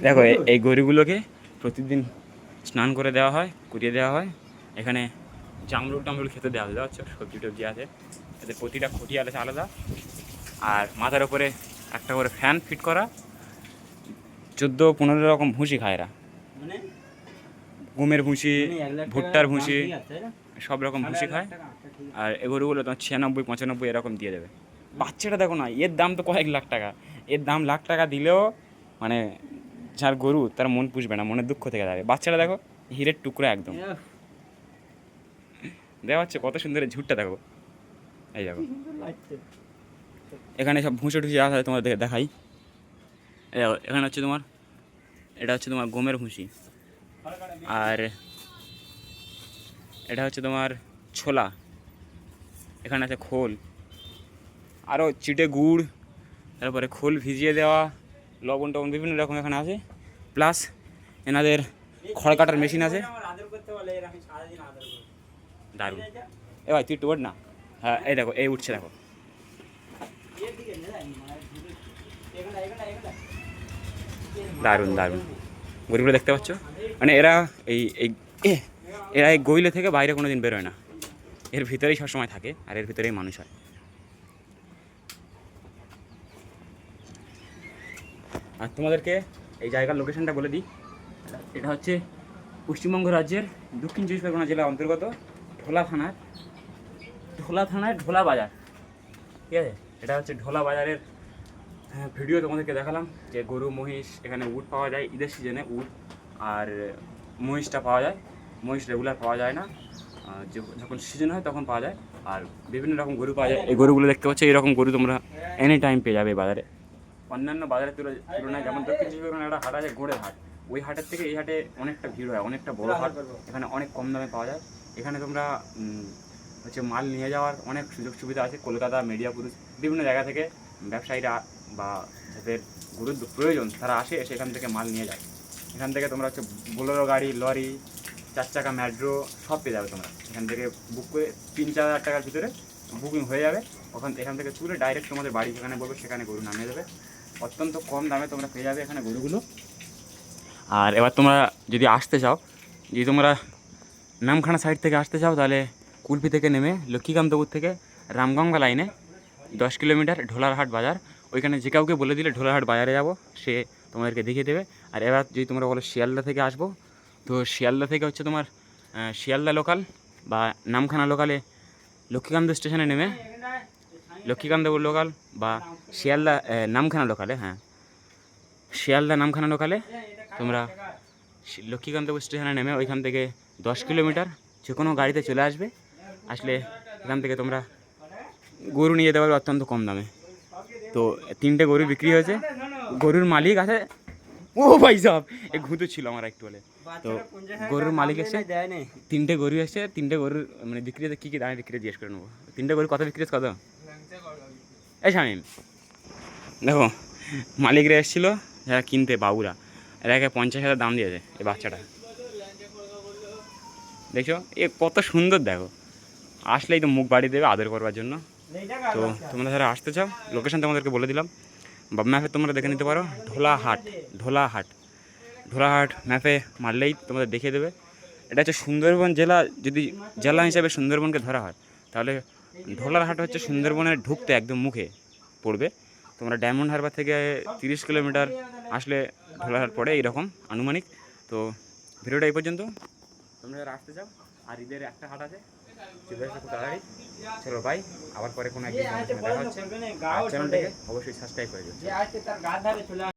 দেখো এই গরুগুলোকে প্রতিদিন স্নান করে দেওয়া হয়, কুড়িয়ে দেওয়া হয়। এখানে জামরুল টামরুল খেতে দেওয়া হয়, বুঝতে পারছো? সবজি টবজি আছে, এদের প্রতিটা খুঁটি আছে আলাদা। আর মাথার ওপরে একটা করে ফ্যান ফিট করা। 14-15 রকম ভুসি খায় এরা, গমের ভুসি, ভুট্টার ভুসি, সব রকম ভুসি খায়। আর এ গরুগুলো তোমার 96-95 এরকম দিয়ে দেবে। বাচ্চাটা দেখো না, এর দাম তো কয়েক লাখ টাকা। এর দাম লাখ টাকা দিলেও মানে যার গরু তার মন পুষবে না, মনের দুঃখ থেকে যাবে। বাচ্চাটা দেখো হীরের টুকরো একদম। দেখা যাচ্ছে কত সুন্দর ঝুটটা দেখো, এই দেখো। এখানে সব ভুসে টুসি আসা তোমার দেখাই। এখানে হচ্ছে তোমার, এটা হচ্ছে তোমার গমের ভুসি, আর এটা হচ্ছে তোমার ছোলা। এখানে আছে খোল, আরও চিটে গুড়, তারপরে খোল ভিজিয়ে দেওয়া, লবণ টবণ বিভিন্ন রকম এখানে আছে। প্লাস এনাদের খড় কাটার মেশিন আছে। দারুণ। এ ভাই তুই টোট না, হ্যাঁ এই দেখো এই উঠছে দেখো। দারুণ দারুণ গরুগুলো দেখতে পাচ্ছ। মানে এরা এরা এই গইলে থেকে বাইরে কোনো দিন বেরোয় না, এর ভিতরেই সবসময় থাকে আর এর ভিতরেই মানুষ হয়। আর তোমাদেরকে এই জায়গার লোকেশনটা বলে দিই। এটা হচ্ছে পশ্চিমবঙ্গ রাজ্যের দক্ষিণ 24 পরগনা জেলার অন্তর্গত ঢোলা থানায় ঢোলা বাজার, ঠিক আছে? এটা হচ্ছে ঢোলা বাজারের ভিডিও তোমাদেরকে দেখালাম যে গরু মহিষ এখানে উট পাওয়া যায় ঈদের সিজনে, উট আর মহিষটা পাওয়া যায়। মহিষ রেগুলার পাওয়া যায় না, যখন সিজন হয় তখন পাওয়া যায়। আর বিভিন্ন রকম গরু পাওয়া যায়। এই গরুগুলো দেখতে পাচ্ছ, এইরকম গরু তোমরা এনি টাইম পেয়ে যাবে এই বাজারে। অন্যান্য বাজারের তুলনায় যেমন দক্ষিণ 24 পরগনায় একটা হাট আছে গোড়ের হাট, ওই হাটের থেকে এই হাটে অনেকটা ভিড় হয়, অনেকটা বড় হাট। এখানে অনেক কম দামে পাওয়া যায়। এখানে তোমরা হচ্ছে মাল নিয়ে যাওয়ার অনেক সুযোগ সুবিধা আছে। কলকাতা, মিডিয়াপুর, বিভিন্ন জায়গা থেকে ব্যবসায়ীরা বা যাদের গরুর প্রয়োজন তারা আসে, এসে এখান থেকে মাল নিয়ে যায়। এখান থেকে তোমরা হচ্ছে বোলেরো গাড়ি, লরি, 4 চাকা মেট্রো সব পেয়ে যাবে তোমরা। এখান থেকে বুক করে 3-4 হাজার টাকার ভিতরে বুকিং হয়ে যাবে। এখান থেকে তুলে ডাইরেক্ট তোমাদের বাড়ি যেখানে বলবো সেখানে গরু নামিয়ে দেবে। অত্যন্ত কম দামে তোমরা পেয়ে যাবে এখানে গরুগুলো। আর এবার তোমরা যদি আসতে চাও, যদি তোমরা নামখানা সাইড থেকে আসতে চাও, তাহলে কুলপি থেকে নেমে লক্ষ্মীকান্তপুর থেকে রামগঙ্গা লাইনে 10 কিলোমিটার ঢোলারহাট বাজার, ওইখানে যে কাউকে বলে দিলে ঢোলারহাট বাজারে যাব, সে তোমাদেরকে দেখিয়ে দেবে। আর এবার যদি তোমরা বলো শিয়ালদা থেকে আসবো, তো শিয়ালদা থেকে হচ্ছে তোমার শিয়ালদা লোকাল বা নামখানা লোকালে লক্ষ্মীকান্ত স্টেশনে নেমে লক্ষ্মীকান্তপুর লোকাল বা শিয়ালদা নামখানা লোকালে, হ্যাঁ শিয়ালদা নামখানা লোকালে তোমরা লক্ষ্মীকান্তপুর স্টেশনে নেমে ওইখান থেকে 10 কিলোমিটার যে কোনো গাড়িতে চলে আসবে। আসলে এখান থেকে তোমরা গরু নিয়ে যেতে পারবে অত্যন্ত কম দামে। তো 3টে গরু বিক্রি হয়েছে, গরুর মালিক আছে, ও ভাই সাহেব এ ঘুঁতো ছিল আমার একটু বলে। তো গরুর মালিক এসে 3টে গরু এসে 3টে গরুর মানে বিক্রিতে কী কী দামে বিক্রি জিজ্ঞেস করে নেবো। 3টে গরু কত বিক্রি কত? এই শামিম দেখো, মালিকরা এসেছিলো যারা কিনতে, বাবুরা, এরাকে 50,000 দাম দিয়েছে এই বাচ্চাটা। দেখছো এ কত সুন্দর, দেখো আসলেই তো মুখ বাড়িয়ে দেবে আদর করবার জন্য। তো তোমরা যারা আসতে চাও, লোকেশান তোমাদেরকে বলে দিলাম, বা ম্যাপে তোমরা দেখে নিতে পারো। ঢোলাহাট ম্যাপে মারলেই তোমাদের দেখিয়ে দেবে। এটা হচ্ছে সুন্দরবন জেলা, যদি জেলা হিসাবে সুন্দরবনকে ধরা হয় তাহলে ঢোলারহাট হচ্ছে সুন্দরবনের ঢুকতে একদম মুখে পড়বে। তোমরা ডায়মন্ড হারবার থেকে 30 কিলোমিটার আসলে ঢোলারহাট পড়ে এইরকম আনুমানিক। তো ভিডিওটা এই পর্যন্ত। তোমরা যারা আসতে চাও, আর ঈদের একটা হাট আছে, চলে আসবে খুব তাড়াতাড়ি। চলো বাই, আবার পরে কোনো একদিন দেখা হচ্ছে। চ্যানেলটাকে অবশ্যই সাবস্ক্রাইব করে দিও।